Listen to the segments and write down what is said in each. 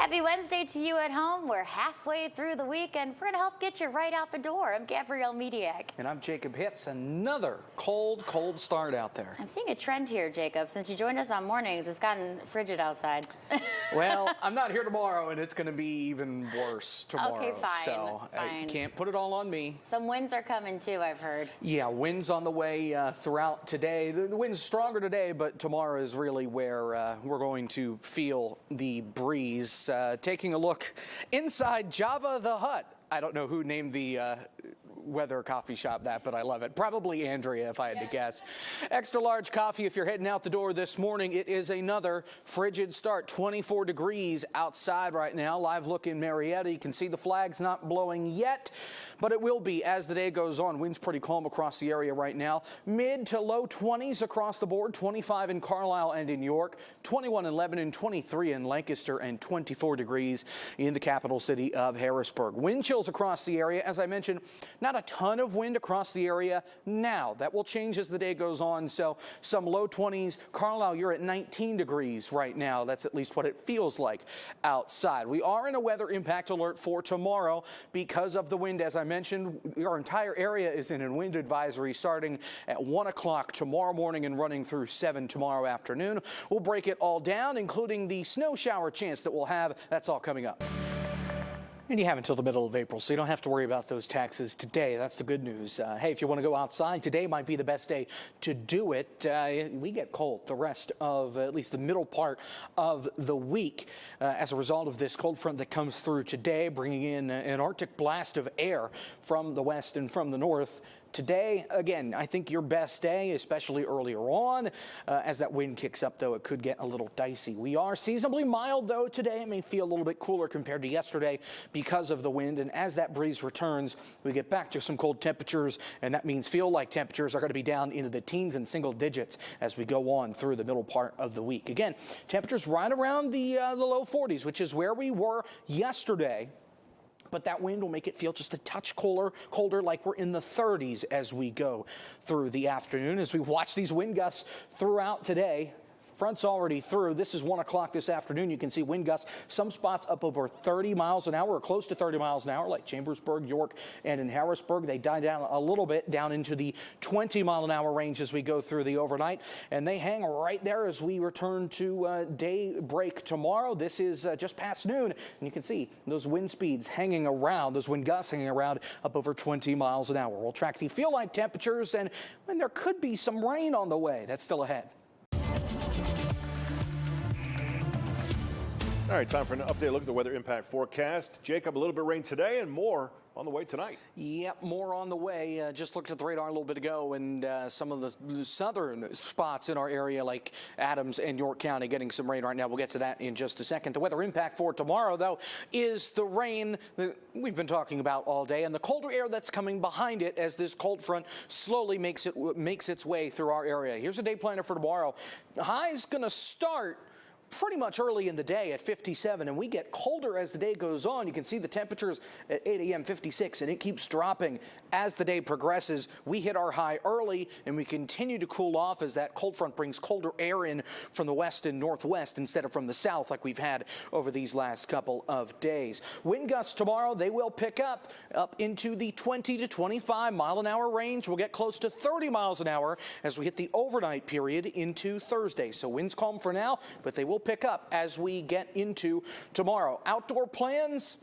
Happy Wednesday to you at home. We're halfway through the week and we're going to help get you right out the door. I'm Gabrielle Mediak. And I'm Jacob Hitz. Another cold start out there. I'm seeing a trend here, Jacob. Since you joined us on mornings, it's gotten frigid outside. Well, I'm not here tomorrow, and it's going to be even worse tomorrow. Okay, fine. So I can't put it all on me. Some winds are coming too, I've heard. Yeah, winds on the way throughout today. The wind's stronger today, but tomorrow is really where we're going to feel the breeze. Taking a look inside Java the Hut. I don't know who named the weather coffee shop that, but I love it. Probably Andrea, if I had to guess. Extra large coffee if you're heading out the door this morning. It is another frigid start. 24 degrees outside right now. Live look in Marietta. You can see the flags not blowing yet, but it will be as the day goes on. Wind's pretty calm across the area right now. Mid to low 20s across the board. 25 in Carlisle and in York. 21 in Lebanon, 23 in Lancaster, and 24 degrees in the capital city of Harrisburg. Wind chills across the area. As I mentioned, not a ton of wind across the area now. That will change as the day goes on. So some low 20s. Carlisle, you're at 19 degrees right now. That's at least what it feels like outside. We are in a weather impact alert for tomorrow because of the wind. As I mentioned, our entire area is in a wind advisory starting at 1 o'clock tomorrow morning and running through 7 tomorrow afternoon. We'll break it all down, including the snow shower chance that we'll have. That's all coming up. And you have until the middle of April, so you don't have to worry about those taxes today. That's the good news. Hey, if you want to go outside, today might be the best day to do it. We get cold the rest of at least the middle part of the week as a result of this cold front that comes through today, bringing in an Arctic blast of air from the west and from the north. Today, again, I think your best day, especially earlier on. As that wind kicks up, though, it could get a little dicey. We are seasonably mild, though, today. It may feel a little bit cooler compared to yesterday because of the wind. And as that breeze returns, we get back to some cold temperatures, and that means feel-like temperatures are going to be down into the teens and single digits as we go on through the middle part of the week. Again, temperatures right around the low 40s, which is where we were yesterday. But that wind will make it feel just a touch colder, like we're in the 30s as we go through the afternoon. As we watch these wind gusts throughout today, front's already through. This is 1 o'clock this afternoon. You can see wind gusts, some spots up over 30 miles an hour or close to 30 miles an hour, like Chambersburg, York, and in Harrisburg. They die down a little bit down into the 20-mile-an-hour range as we go through the overnight. And they hang right there as we return to daybreak tomorrow. This is just past noon. And you can see those wind speeds hanging around, those wind gusts hanging around up over 20 miles an hour. We'll track the feel-like temperatures, and there could be some rain on the way. That's still ahead. All right, time for an update look at the weather impact forecast. Jacob, a little bit of rain today and more on the way tonight. Yep, more on the way. Just looked at the radar a little bit ago, and some of the southern spots in our area, like Adams and York County, getting some rain right now. We'll get to that in just a second. The weather impact for tomorrow, though, is the rain that we've been talking about all day, and the colder air that's coming behind it as this cold front slowly makes its way through our area. Here's a day planner for tomorrow. The high is going to start pretty much early in the day at 57, and we get colder as the day goes on. You can see the temperatures at 8 a.m. 56, and it keeps dropping as the day progresses. We hit our high early, and we continue to cool off as that cold front brings colder air in from the west and northwest instead of from the south like we've had over these last couple of days. Wind gusts tomorrow, they will pick up into the 20 to 25 mile an hour range. We'll get close to 30 miles an hour as we hit the overnight period into Thursday. So winds calm for now, but they will pick up as we get into tomorrow. Outdoor plans,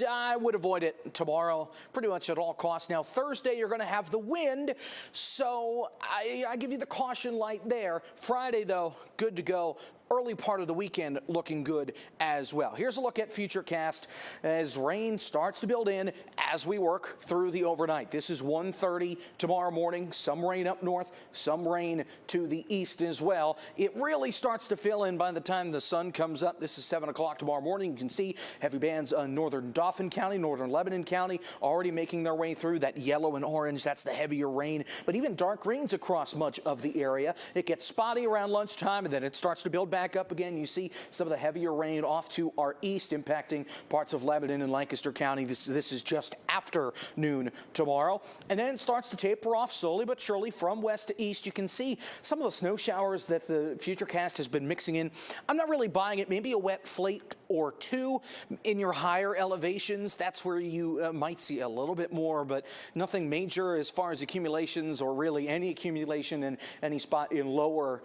I would avoid it tomorrow pretty much at all costs. Now, Thursday, you're going to have the wind, so I give you the caution light there. Friday, though, good to go. Early part of the weekend looking good as well. Here's a look at Futurecast as rain starts to build in as we work through the overnight. This is 1:30 tomorrow morning. Some rain up north, some rain to the east as well. It really starts to fill in by the time the sun comes up. This is 7 o'clock tomorrow morning. You can see heavy bands on northern Dauphin County, northern Lebanon County already making their way through. That yellow and orange, that's the heavier rain. But even dark greens across much of the area. It gets spotty around lunchtime, and then it starts to build back up again. You see some of the heavier rain off to our east, impacting parts of Lebanon and Lancaster County. This is just after noon tomorrow. And then it starts to taper off slowly but surely from west to east. You can see some of the snow showers that the Futurecast has been mixing in. I'm not really buying it. Maybe a wet flake or 2. In your higher elevations, that's where you might see a little bit more, but nothing major as far as accumulations or really any accumulation in any spot in lower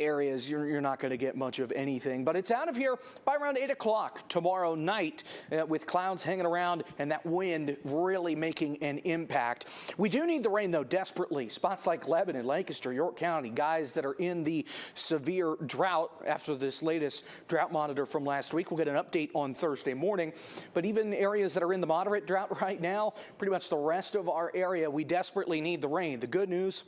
areas. You're not going to get much of anything, but it's out of here by around 8 o'clock tomorrow night with clouds hanging around and that wind really making an impact. We do need the rain, though, desperately. Spots like Lebanon, Lancaster, York County, guys that are in the severe drought after this latest drought monitor from last week. We'll get an update on Thursday morning, but even areas that are in the moderate drought right now, pretty much the rest of our area, we desperately need the rain. The good news,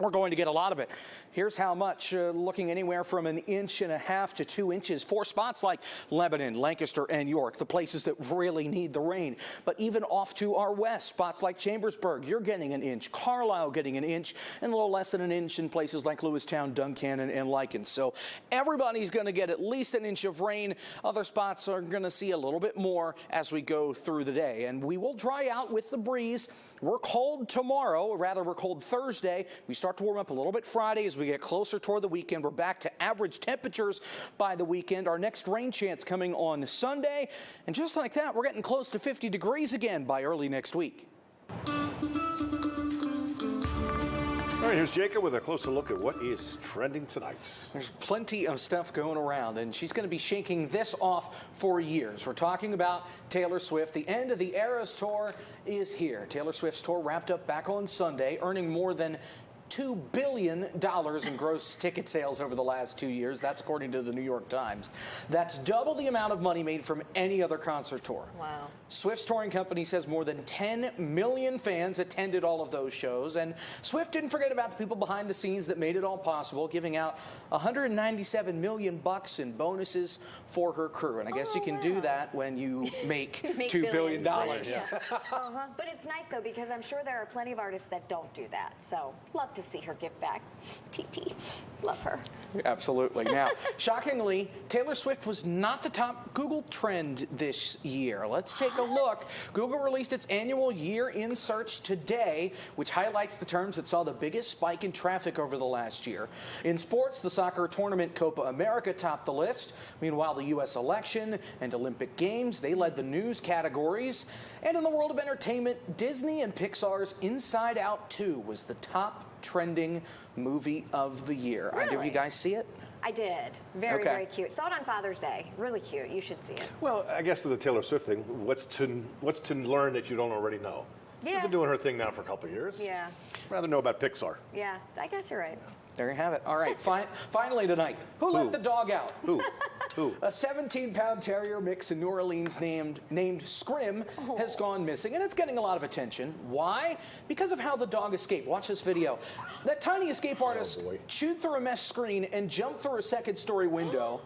we're going to get a lot of it. Here's how much, looking anywhere from 1.5 inches to 2 inches for spots like Lebanon, Lancaster, and York, the places that really need the rain. But even off to our west, spots like Chambersburg, you're getting 1 inch. Carlisle getting 1 inch, and a little less than 1 inch in places like Lewistown, Duncannon, and Lycan. So everybody's going to get at least 1 inch of rain. Other spots are going to see a little bit more as we go through the day. And we will dry out with the breeze. We're cold tomorrow, or rather we're cold Thursday. We start to warm up a little bit Friday as we get closer toward the weekend. We're back to average temperatures by the weekend. Our next rain chance coming on Sunday. And just like that, we're getting close to 50 degrees again by early next week. All right, here's Jacob with a closer look at what is trending tonight. There's plenty of stuff going around, and she's going to be shaking this off for years. We're talking about Taylor Swift. The end of the Eras Tour is here. Taylor Swift's tour wrapped up back on Sunday, earning more than $2 billion in gross ticket sales over the last 2 years. That's according to the New York Times. That's double the amount of money made from any other concert tour. Wow. Swift's touring company says more than 10 million fans attended all of those shows. And Swift didn't forget about the people behind the scenes that made it all possible, giving out $197 million in bonuses for her crew. And I guess you can do that when you make $2 billion. Yeah. But it's nice, though, because I'm sure there are plenty of artists that don't do that. So love to see her give back. TT, love her. Absolutely. Now, shockingly, Taylor Swift was not the top Google trend this year. Let's take a look. Google released its annual Year in Search today, which highlights the terms that saw the biggest spike in traffic over the last year. In sports, the soccer tournament Copa America topped the list. Meanwhile, the U.S. election and Olympic Games, they led the news categories. And in the world of entertainment, Disney and Pixar's Inside Out 2 was the top trending movie of the year. Really? Either of you guys see it? I did. Very, Okay. very cute. Saw it on Father's Day. Really cute. You should see it. Well, I guess with the Taylor Swift thing, what's to learn that you don't already know? She's Yeah. been doing her thing now for a couple of years. Yeah. Rather know about Pixar. Yeah. I guess you're right. There you have it. All right, finally tonight, who let the dog out? Who? Who? A 17-pound terrier mix in New Orleans named Scrim has gone missing, and it's getting a lot of attention. Why? Because of how the dog escaped. Watch this video. That tiny escape artist chewed through a mesh screen and jumped through a second-story window,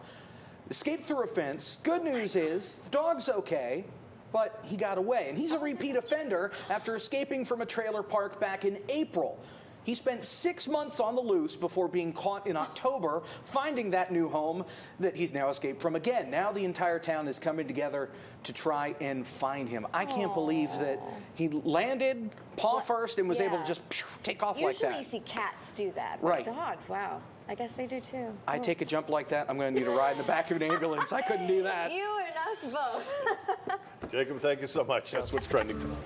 escaped through a fence. Good news is the dog's okay, but he got away, and he's a repeat offender after escaping from a trailer park back in April. He spent 6 months on the loose before being caught in October, finding that new home that he's now escaped from again. Now the entire town is coming together to try and find him. I can't believe that he landed paw first and was able to just take off like that. Usually you see cats do that. Right. But dogs, wow. I guess they do too. I take a jump like that, I'm going to need a ride in the back of an ambulance. I couldn't do that. You and us both. Jacob, thank you so much. That's what's trending tonight.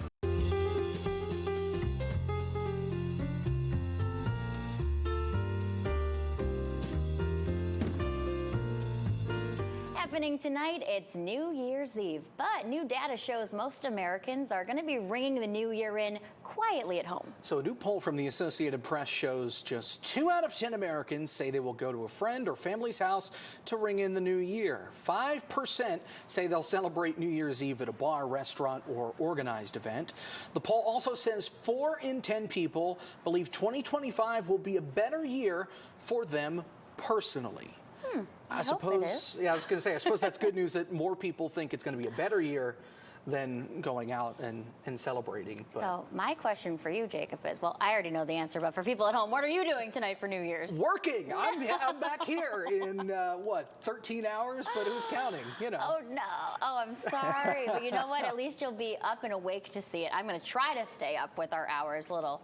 Happening tonight, it's New Year's Eve, but new data shows most Americans are going to be ringing the new year in quietly at home. So a new poll from the Associated Press shows just 2 out of 10 Americans say they will go to a friend or family's house to ring in the new year. 5% say they'll celebrate New Year's Eve at a bar, restaurant, or organized event. The poll also says 4 in 10 people believe 2025 will be a better year for them personally. I suppose, it is. yeah, I was going to say, I suppose that's good news that more people think it's going to be a better year than going out and celebrating. But So my question for you, Jacob, is, well, I already know the answer, but for people at home, what are you doing tonight for New Year's? working. I'm back here in, 13 hours, but who's counting, you know. Oh, no. Oh, I'm sorry. But you know what? At least you'll be up and awake to see it. I'm going to try to stay up with our hours. A little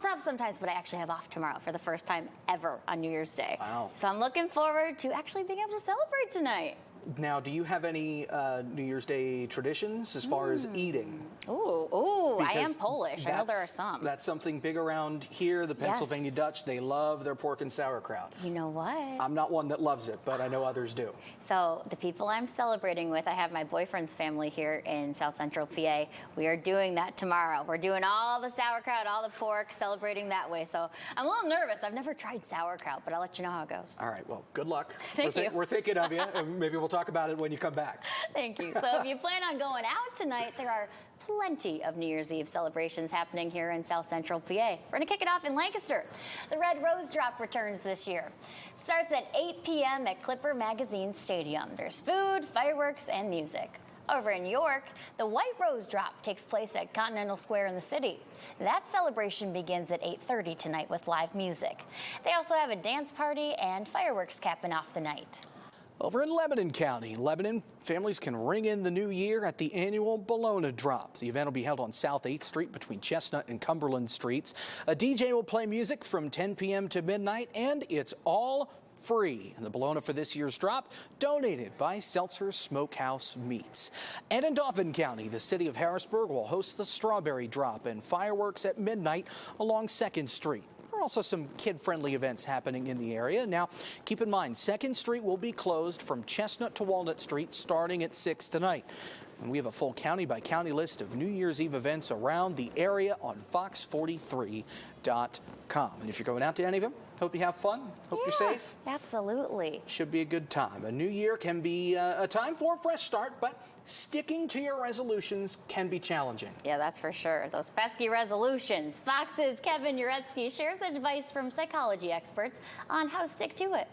tough sometimes, but I actually have off tomorrow for the first time ever on New Year's Day. Wow. So I'm looking forward to actually being able to celebrate tonight. Now, do you have any New Year's Day traditions as far as eating? Ooh, I am Because Polish. I know there are some. That's something big around here. The Pennsylvania Yes. Dutch, they love their pork and sauerkraut. You know what? I'm not one that loves it, but I know others do. So the people I'm celebrating with, I have my boyfriend's family here in South Central PA. We are doing that tomorrow. We're doing all the sauerkraut, all the pork, celebrating that way. So I'm a little nervous. I've never tried sauerkraut, but I'll let you know how it goes. All right, well, good luck. Thank you. We're thinking of you, and maybe we'll talk about it when you come back. Thank you. So if you plan on going out tonight, there are plenty of New Year's Eve celebrations happening here in South Central PA. We're going to kick it off in Lancaster. The Red Rose Drop returns this year. Starts at 8 p.m. at Clipper Magazine Stadium. There's food, fireworks, and music. Over in York, the White Rose Drop takes place at Continental Square in the city. That celebration begins at 8:30 tonight with live music. They also have a dance party and fireworks capping off the night. Over in Lebanon County, Lebanon families can ring in the new year at the annual Bologna Drop. The event will be held on South 8th Street between Chestnut and Cumberland Streets. A DJ will play music from 10 p.m. to midnight, and it's all free. And the Bologna for this year's drop, donated by Seltzer Smokehouse Meats. And in Dauphin County, the city of Harrisburg will host the Strawberry Drop and fireworks at midnight along 2nd Street. There are also some kid-friendly events happening in the area. Now, keep in mind, 2nd Street will be closed from Chestnut to Walnut Street starting at 6 tonight. And we have a full county-by-county list of New Year's Eve events around the area on fox43.com. And if you're going out to any of them, hope you have fun. Hope you're safe. Absolutely. Should be a good time. A new year can be a time for a fresh start, but sticking to your resolutions can be challenging. Yeah, that's for sure. Those pesky resolutions. Fox's Kevin Uretsky shares advice from psychology experts on how to stick to it.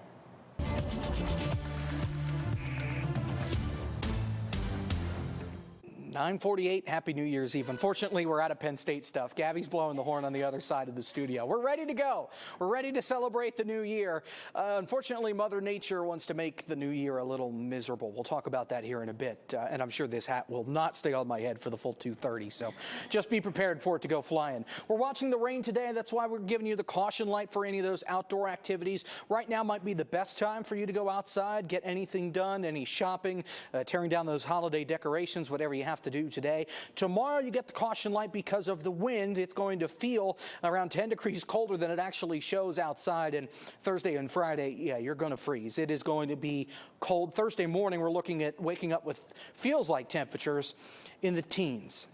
9:48, Happy New Year's Eve. Unfortunately, we're out of Penn State stuff. Gabby's blowing the horn on the other side of the studio. We're ready to go. We're ready to celebrate the new year. Unfortunately, Mother Nature wants to make the new year a little miserable. We'll talk about that here in a bit, and I'm sure this hat will not stay on my head for the full 2:30, so just be prepared for it to go flying. We're watching the rain today. That's why we're giving you the caution light for any of those outdoor activities. Right now might be the best time for you to go outside, get anything done, any shopping, tearing down those holiday decorations, whatever you have to do today. Tomorrow you get the caution light because of the wind. It's going to feel around 10 degrees colder than it actually shows outside. And Thursday and Friday, yeah, you're going to freeze. It is going to be cold. Thursday morning, we're looking at waking up with feels like temperatures in the teens.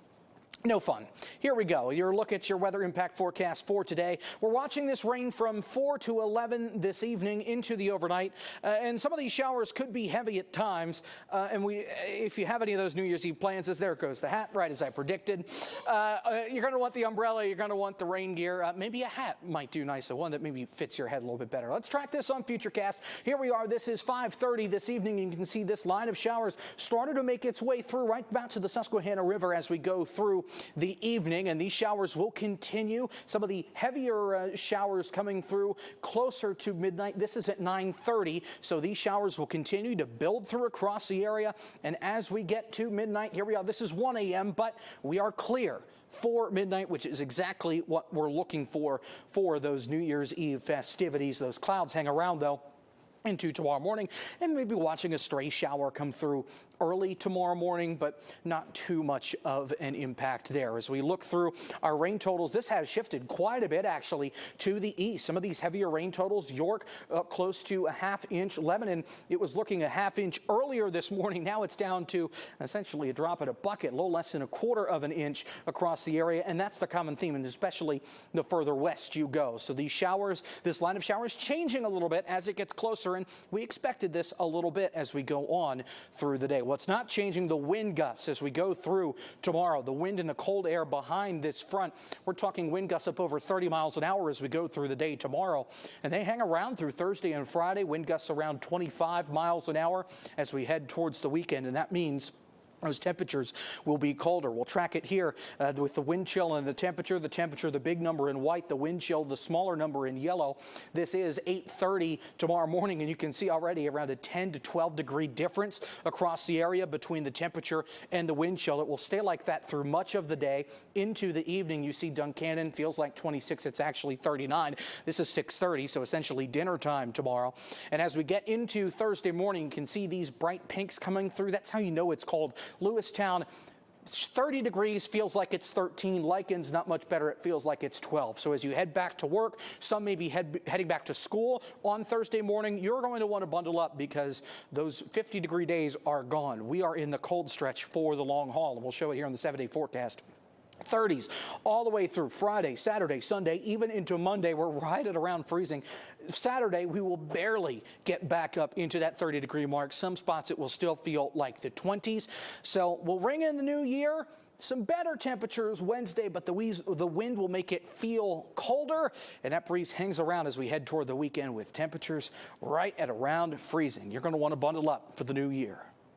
No fun. Here we go. Your look at your weather impact forecast for today. We're watching this rain from 4 to 11 this evening into the overnight. And some of these showers could be heavy at times. If you have any of those New Year's Eve plans, there goes the hat, right as I predicted. You're going to want the umbrella. You're going to want the rain gear. Maybe a hat might do nice. One that maybe fits your head a little bit better. Let's track this on Futurecast. Here we are. This is 5:30 this evening. You can see this line of showers started to make its way through right about to the Susquehanna River as we go through the evening, and these showers will continue. Some of the heavier showers coming through closer to midnight. This is at 9:30, so these showers will continue to build through across the area. And as we get to midnight, here we are. This is 1 a.m., but we are clear for midnight, which is exactly what we're looking for those New Year's Eve festivities. Those clouds hang around, though, into tomorrow morning, and maybe watching a stray shower come through early tomorrow morning, but not too much of an impact there. As we look through our rain totals, this has shifted quite a bit actually to the east. Some of these heavier rain totals, York up close to a half-inch. Lebanon, it was looking a half-inch earlier this morning. Now it's down to essentially a drop in a bucket, a little less than a quarter of an inch across the area, and that's the common theme, and especially the further west you go. So these showers, this line of showers changing a little bit as it gets closer, and we expected this a little bit as we go on through the day. What's not changing, the wind gusts as we go through tomorrow. The wind and the cold air behind this front. We're talking wind gusts up over 30 miles an hour as we go through the day tomorrow. And they hang around through Thursday and Friday. Wind gusts around 25 miles an hour as we head towards the weekend. And that means Those temperatures will be colder. We'll track it here with the wind chill and the temperature, the big number in white, the wind chill, the smaller number in yellow. This is 8:30 tomorrow morning, and you can see already around a 10 to 12 degree difference across the area between the temperature and the wind chill. It will stay like that through much of the day into the evening. You see Duncannon feels like 26. It's actually 39. This is 6:30, so essentially dinner time tomorrow. And as we get into Thursday morning, you can see these bright pinks coming through. That's how you know it's cold. Lewistown, 30 degrees, feels like it's 13. Lycan's not much better. It feels like it's 12. So as you head back to work, some may be heading back to school on Thursday morning, you're going to want to bundle up because those 50-degree days are gone. We are in the cold stretch for the long haul, and we'll show it here on the 7-day forecast. 30s all the way through Friday, Saturday, Sunday, even into Monday. We're right at around freezing. Saturday, we will barely get back up into that 30-degree mark. Some spots it will still feel like the 20s. So we'll ring in the new year. Some better temperatures Wednesday, but the wind will make it feel colder, and that breeze hangs around as we head toward the weekend with temperatures right at around freezing. You're going to want to bundle up for the new year.